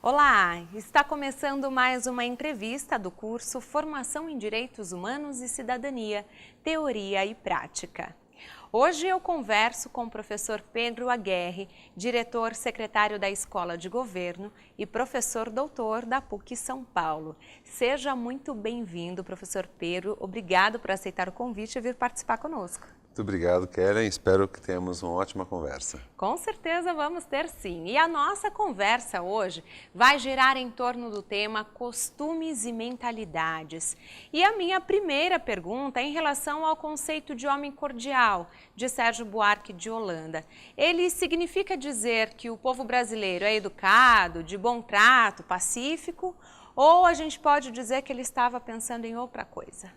Olá, está começando mais uma entrevista do curso Formação em Direitos Humanos e Cidadania, Teoria e Prática. Hoje eu converso com o professor Pedro Aguerre, diretor secretário da Escola de Governo e professor doutor da PUC São Paulo. Seja muito bem-vindo, professor Pedro. Obrigado por aceitar o convite e vir participar conosco. Muito obrigado, Kellen. Espero que tenhamos uma ótima conversa. Com certeza vamos ter sim. E a nossa conversa hoje vai girar em torno do tema costumes e mentalidades. E a minha primeira pergunta é em relação ao conceito de homem cordial, de Sérgio Buarque de Holanda. Ele significa dizer que o povo brasileiro é educado, de bom trato, pacífico, ou a gente pode dizer que ele estava pensando em outra coisa?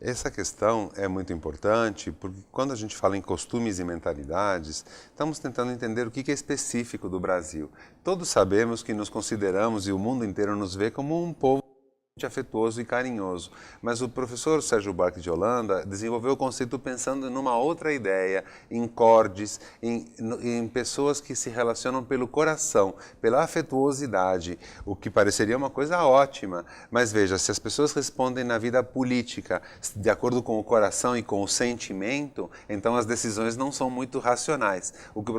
Essa questão é muito importante porque quando a gente fala em costumes e mentalidades, estamos tentando entender o que é específico do Brasil. Todos sabemos que nos consideramos e o mundo inteiro nos vê como um povo afetuoso e carinhoso, mas o professor Sérgio Buarque de Holanda desenvolveu o conceito pensando numa outra ideia, em cordes, em pessoas que se relacionam pelo coração, pela afetuosidade, o que pareceria uma coisa ótima, mas veja, se as pessoas respondem na vida política de acordo com o coração e com o sentimento, então as decisões não são muito racionais. O que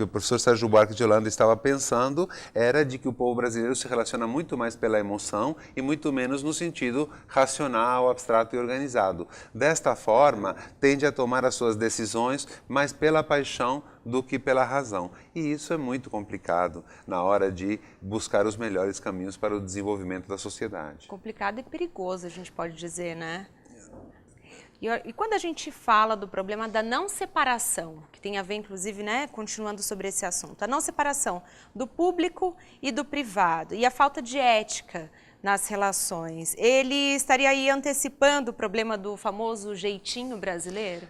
o professor Sérgio Buarque de Holanda estava pensando era de que o povo brasileiro se relaciona muito mais pela emoção e muito menos no sentido racional, abstrato e organizado. Desta forma, tende a tomar as suas decisões mais pela paixão do que pela razão. E isso é muito complicado na hora de buscar os melhores caminhos para o desenvolvimento da sociedade. Complicado e perigoso, a gente pode dizer, né? E quando a gente fala do problema da não separação, que tem a ver, inclusive, né, continuando sobre esse assunto, a não separação do público e do privado e a falta de ética nas relações, ele estaria aí antecipando o problema do famoso jeitinho brasileiro?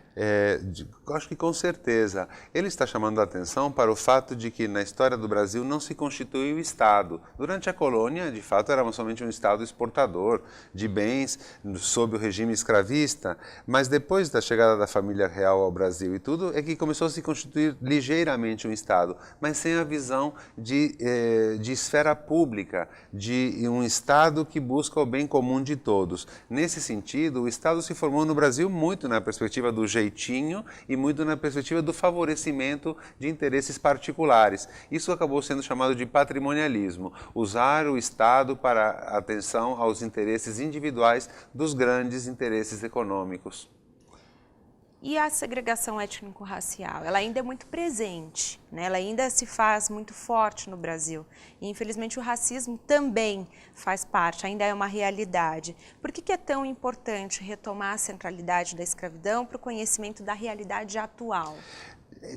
Acho que com certeza. Ele está chamando a atenção para o fato de que na história do Brasil não se constituiu o Estado. Durante a colônia, de fato, era somente um Estado exportador de bens sob o regime escravista, mas depois da chegada da família real ao Brasil e tudo, é que começou a se constituir ligeiramente um Estado, mas sem a visão de esfera pública, de um Estado que busca o bem comum de todos. Nesse sentido, o Estado se formou no Brasil muito na perspectiva do jeitinho e muito na perspectiva do favorecimento de interesses particulares. Isso acabou sendo chamado de patrimonialismo, usar o Estado para atenção aos interesses individuais dos grandes interesses econômicos. E a segregação étnico-racial, ela ainda é muito presente, né? Ela ainda se faz muito forte no Brasil. E, infelizmente, o racismo também faz parte, ainda é uma realidade. Por que é tão importante retomar a centralidade da escravidão para o conhecimento da realidade atual?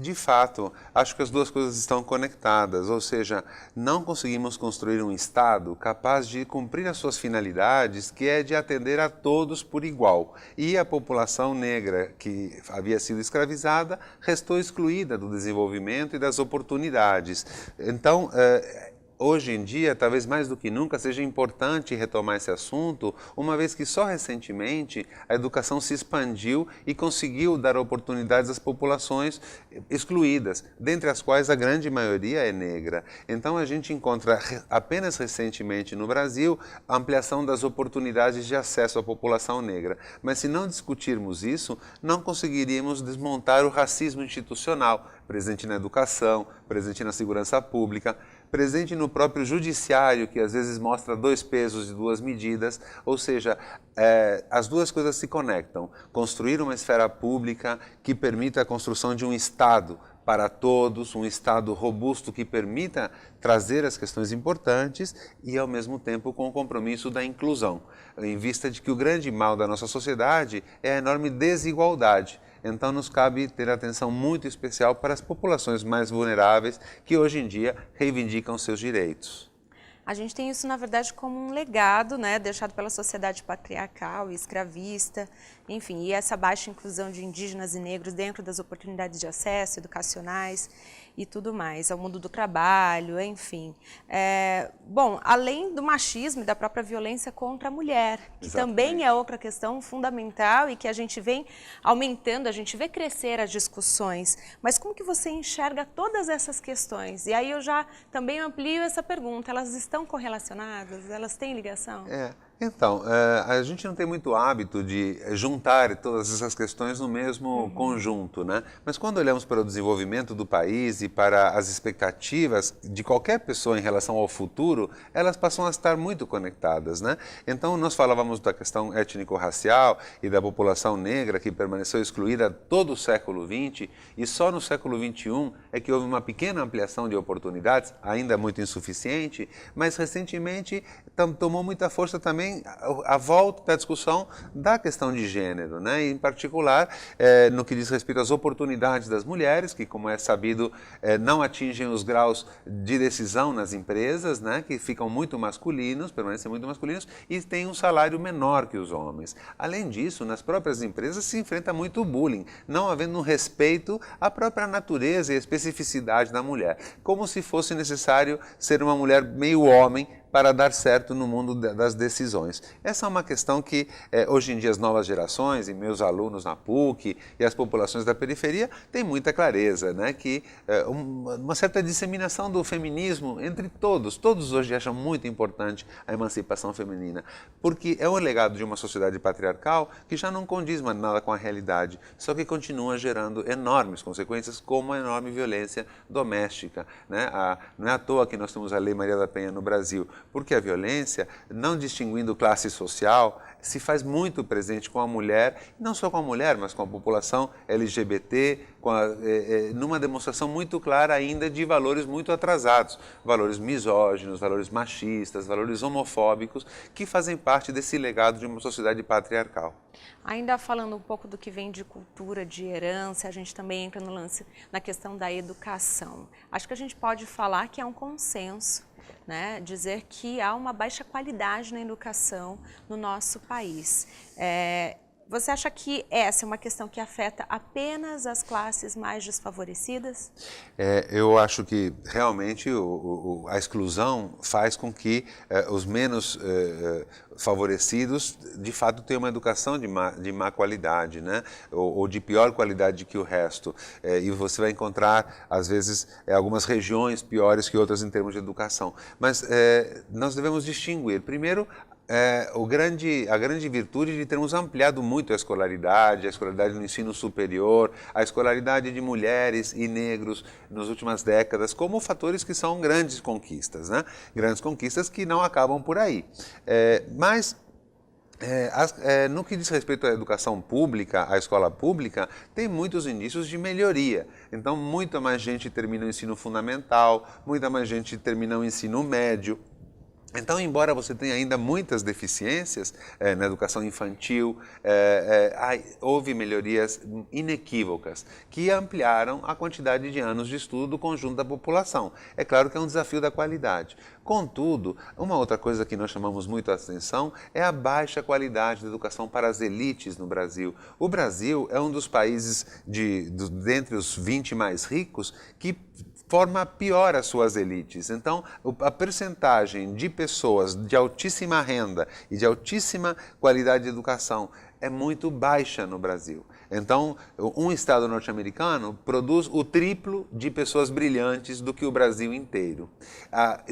De fato, acho que as duas coisas estão conectadas, ou seja, não conseguimos construir um Estado capaz de cumprir as suas finalidades, que é de atender a todos por igual. E a população negra que havia sido escravizada restou excluída do desenvolvimento e das oportunidades. Então, hoje em dia, talvez mais do que nunca, seja importante retomar esse assunto, uma vez que só recentemente a educação se expandiu e conseguiu dar oportunidades às populações excluídas, dentre as quais a grande maioria é negra. Então a gente encontra apenas recentemente no Brasil a ampliação das oportunidades de acesso à população negra. Mas se não discutirmos isso, não conseguiríamos desmontar o racismo institucional, presente na educação, presente na segurança pública, presente no próprio judiciário, que às vezes mostra dois pesos e duas medidas, ou seja, as duas coisas se conectam. Construir uma esfera pública que permita a construção de um Estado para todos, um Estado robusto que permita trazer as questões importantes e, ao mesmo tempo, com o compromisso da inclusão, em vista de que o grande mal da nossa sociedade é a enorme desigualdade. Então, nos cabe ter atenção muito especial para as populações mais vulneráveis que, hoje em dia, reivindicam seus direitos. A gente tem isso, na verdade, como um legado, né, deixado pela sociedade patriarcal e escravista, enfim, e essa baixa inclusão de indígenas e negros dentro das oportunidades de acesso, educacionais e tudo mais, ao mundo do trabalho, enfim. Bom, além do machismo e da própria violência contra a mulher, que também é outra questão fundamental e que a gente vem aumentando, a gente vê crescer as discussões, mas como que você enxerga todas essas questões? E aí eu já também amplio essa pergunta, elas estão correlacionadas? Elas têm ligação? Então, a gente não tem muito hábito de juntar todas essas questões no mesmo conjunto, né? Mas quando olhamos para o desenvolvimento do país e para as expectativas de qualquer pessoa em relação ao futuro, elas passam a estar muito conectadas, né? Então, nós falávamos da questão étnico-racial e da população negra que permaneceu excluída todo o século XX e só no século XXI é que houve uma pequena ampliação de oportunidades, ainda muito insuficiente, mas recentemente tomou muita força também a volta da discussão da questão de gênero, né? Em particular, no que diz respeito às oportunidades das mulheres, que, como é sabido, não atingem os graus de decisão nas empresas, né? Que ficam muito masculinos, permanecem muito masculinos e têm um salário menor que os homens. Além disso, nas próprias empresas se enfrenta muito bullying, não havendo um respeito à própria natureza e à especificidade da mulher, como se fosse necessário ser uma mulher meio homem para dar certo no mundo das decisões. Essa é uma questão que hoje em dia as novas gerações, e meus alunos na PUC e as populações da periferia têm muita clareza, né? Que uma certa disseminação do feminismo entre todos hoje acham muito importante a emancipação feminina, porque é um legado de uma sociedade patriarcal que já não condiz mais nada com a realidade, só que continua gerando enormes consequências, como a enorme violência doméstica, né? Não é à toa que nós temos a Lei Maria da Penha no Brasil, porque a violência, não distinguindo classe social, se faz muito presente com a mulher, não só com a mulher, mas com a população LGBT, numa demonstração muito clara ainda de valores muito atrasados, valores misóginos, valores machistas, valores homofóbicos, que fazem parte desse legado de uma sociedade patriarcal. Ainda falando um pouco do que vem de cultura, de herança, a gente também entra no lance, na questão da educação. Acho que a gente pode falar que é um consenso, né, dizer que há uma baixa qualidade na educação no nosso país. Você acha que essa é uma questão que afeta apenas as classes mais desfavorecidas? Eu acho que realmente a exclusão faz com que os menos favorecidos, de fato, tenham uma educação de má qualidade, né? Ou de pior qualidade que o resto. E você vai encontrar, às vezes, algumas regiões piores que outras em termos de educação. Mas nós devemos distinguir, primeiro, a grande virtude de termos ampliado muito a escolaridade no ensino superior, a escolaridade de mulheres e negros nas últimas décadas, como fatores que são grandes conquistas, né? Grandes conquistas que não acabam por aí. No que diz respeito à educação pública, à escola pública, tem muitos indícios de melhoria. Então, muita mais gente termina o ensino fundamental, muita mais gente termina o ensino médio. Então, embora você tenha ainda muitas deficiências na educação infantil, houve melhorias inequívocas que ampliaram a quantidade de anos de estudo do conjunto da população. É claro que é um desafio da qualidade. Contudo, uma outra coisa que nós chamamos muito a atenção é a baixa qualidade da educação para as elites no Brasil. O Brasil é um dos países, dentre os 20 mais ricos, que forma pior as suas elites. Então, a percentagem de pessoas de altíssima renda e de altíssima qualidade de educação é muito baixa no Brasil. Então, um estado norte-americano produz o triplo de pessoas brilhantes do que o Brasil inteiro. A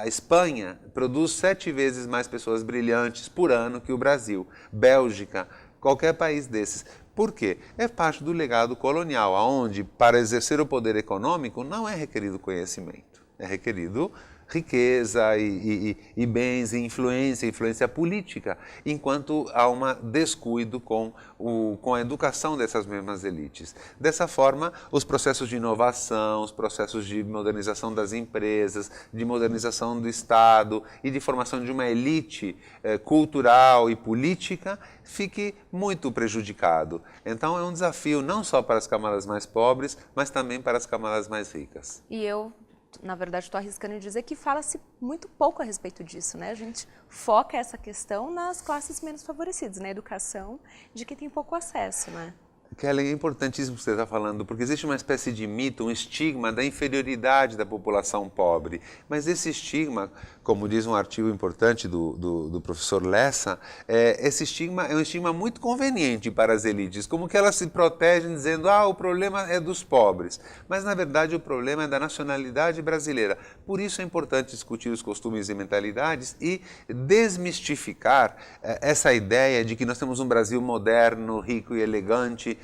Espanha produz 7 vezes mais pessoas brilhantes por ano que o Brasil. Bélgica, qualquer país desses. Por quê? É parte do legado colonial, onde, para exercer o poder econômico, não é requerido conhecimento, é requerido riqueza e bens, e influência política, enquanto há um descuido com a educação dessas mesmas elites. Dessa forma, os processos de inovação, os processos de modernização das empresas, de modernização do Estado e de formação de uma elite cultural e política fique muito prejudicado. Então, é um desafio não só para as camadas mais pobres, mas também para as camadas mais ricas. E eu na verdade, estou arriscando dizer que fala-se muito pouco a respeito disso, né? A gente foca essa questão nas classes menos favorecidas, na educação de que tem pouco acesso, né? Kelly, é importantíssimo o que você está falando, porque existe uma espécie de mito, um estigma da inferioridade da população pobre. Mas esse estigma, como diz um artigo importante do professor Lessa, esse estigma é um estigma muito conveniente para as elites, como que elas se protegem dizendo, o problema é dos pobres. Mas, na verdade, o problema é da nacionalidade brasileira. Por isso é importante discutir os costumes e mentalidades e desmistificar essa ideia de que nós temos um Brasil moderno, rico e elegante,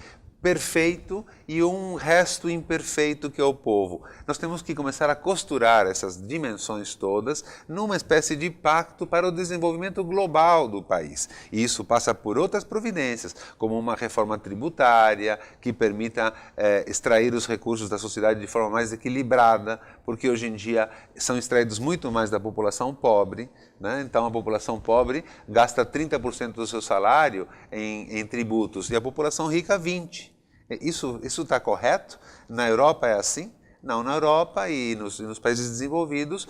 perfeito e um resto imperfeito que é o povo. Nós temos que começar a costurar essas dimensões todas numa espécie de pacto para o desenvolvimento global do país. E isso passa por outras providências, como uma reforma tributária que permita extrair os recursos da sociedade de forma mais equilibrada, porque hoje em dia são extraídos muito mais da população pobre, né? Então a população pobre gasta 30% do seu salário em tributos e a população rica 20%. Isso está correto? Na Europa é assim? Não, na Europa e nos países desenvolvidos,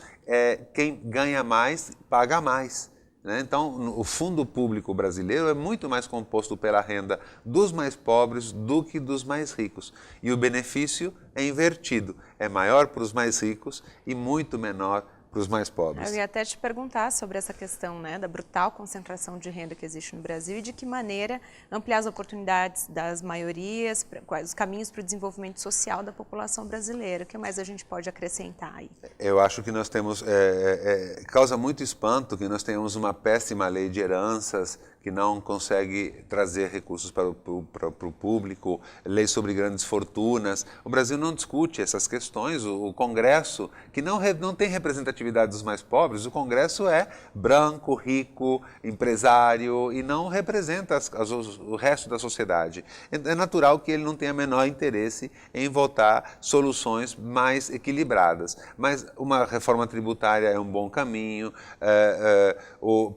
quem ganha mais, paga mais. Né? Então, o fundo público brasileiro é muito mais composto pela renda dos mais pobres do que dos mais ricos. E o benefício é invertido, é maior para os mais ricos e muito menor para os mais pobres. Eu ia até te perguntar sobre essa questão, né, da brutal concentração de renda que existe no Brasil e de que maneira ampliar as oportunidades das maiorias, quais os caminhos para o desenvolvimento social da população brasileira. O que mais a gente pode acrescentar aí? Eu acho que nós temos, causa muito espanto que nós tenhamos uma péssima lei de heranças que não consegue trazer recursos para o público, lei sobre grandes fortunas. O Brasil não discute essas questões, o Congresso, que não tem representatividade dos mais pobres, o Congresso é branco, rico, empresário e não representa o resto da sociedade. É natural que ele não tenha menor interesse em votar soluções mais equilibradas. Mas uma reforma tributária é um bom caminho,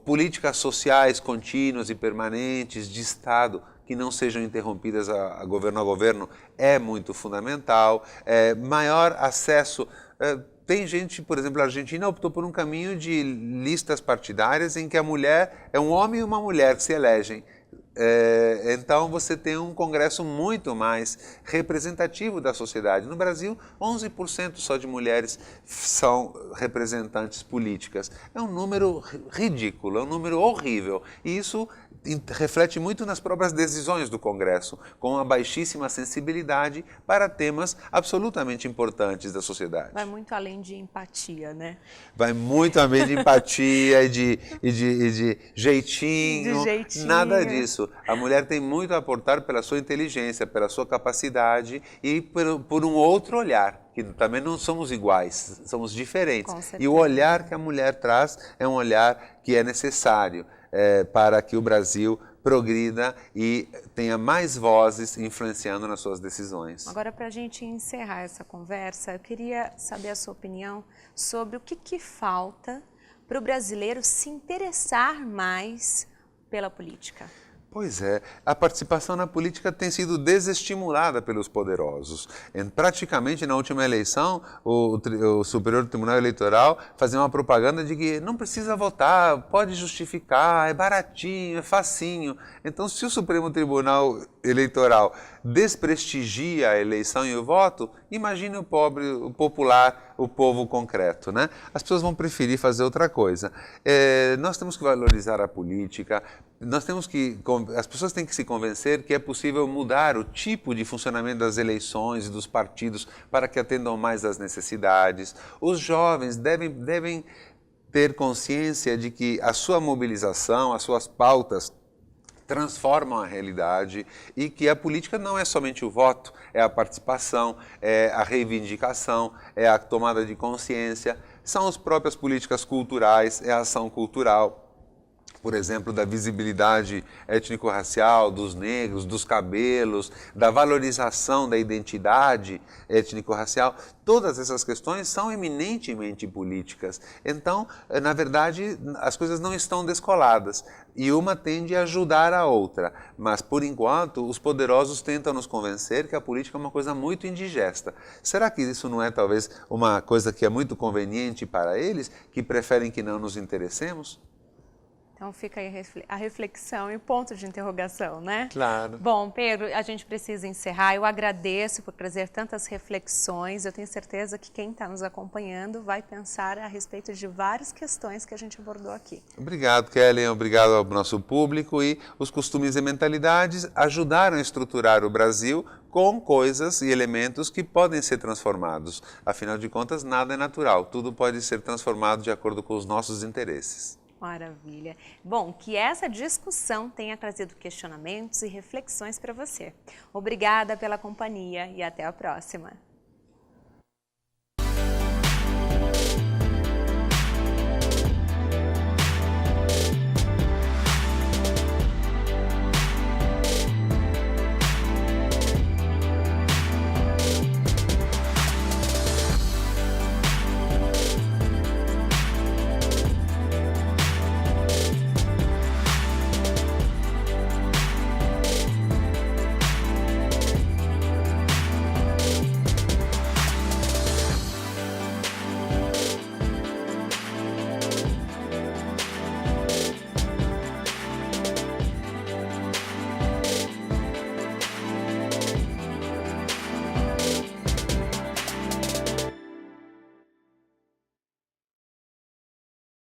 políticas sociais contínuas e permanentes de Estado que não sejam interrompidas a governo é muito fundamental. Maior acesso. Tem gente, por exemplo, a Argentina optou por um caminho de listas partidárias em que a mulher é um homem e uma mulher que se elegem. Então você tem um Congresso muito mais representativo da sociedade. No Brasil, 11% só de mulheres são representantes políticas. É um número ridículo, é um número horrível. E isso reflete muito nas próprias decisões do Congresso, com uma baixíssima sensibilidade para temas absolutamente importantes da sociedade. Vai muito além de empatia, né? Vai muito além de empatia e de jeitinho, de jeitinho. Nada disso. A mulher tem muito a aportar pela sua inteligência, pela sua capacidade e por um outro olhar, que também não somos iguais, somos diferentes. E o olhar que a mulher traz é um olhar que é necessário para que o Brasil progrida e tenha mais vozes influenciando nas suas decisões. Agora, para a gente encerrar essa conversa, eu queria saber a sua opinião sobre o que falta para o brasileiro se interessar mais pela política. Pois é, a participação na política tem sido desestimulada pelos poderosos. Praticamente na última eleição, o Superior Tribunal Eleitoral fazia uma propaganda de que não precisa votar, pode justificar, é baratinho, é facinho. Então, se o Supremo Tribunal Eleitoral desprestigia a eleição e o voto, imagine o pobre, o popular, o povo concreto, né? As pessoas vão preferir fazer outra coisa. Nós temos que valorizar a política, as pessoas têm que se convencer que é possível mudar o tipo de funcionamento das eleições e dos partidos para que atendam mais às necessidades. Os jovens devem ter consciência de que a sua mobilização, as suas pautas transformam a realidade e que a política não é somente o voto, é a participação, é a reivindicação, é a tomada de consciência, são as próprias políticas culturais, é a ação cultural. por exemplo, da visibilidade étnico-racial dos negros, dos cabelos, da valorização da identidade étnico-racial, todas essas questões são eminentemente políticas. Então, na verdade, as coisas não estão descoladas e uma tende a ajudar a outra. Mas, por enquanto, os poderosos tentam nos convencer que a política é uma coisa muito indigesta. Será que isso não é talvez uma coisa que é muito conveniente para eles, que preferem que não nos interessemos? Então fica aí a reflexão e ponto de interrogação, né? Claro. Bom, Pedro, a gente precisa encerrar. Eu agradeço por trazer tantas reflexões. Eu tenho certeza que quem está nos acompanhando vai pensar a respeito de várias questões que a gente abordou aqui. Obrigado, Kellen. Obrigado ao nosso público. E os costumes e mentalidades ajudaram a estruturar o Brasil com coisas e elementos que podem ser transformados. Afinal de contas, nada é natural. Tudo pode ser transformado de acordo com os nossos interesses. Maravilha. Bom, que essa discussão tenha trazido questionamentos e reflexões para você. Obrigada pela companhia e até a próxima.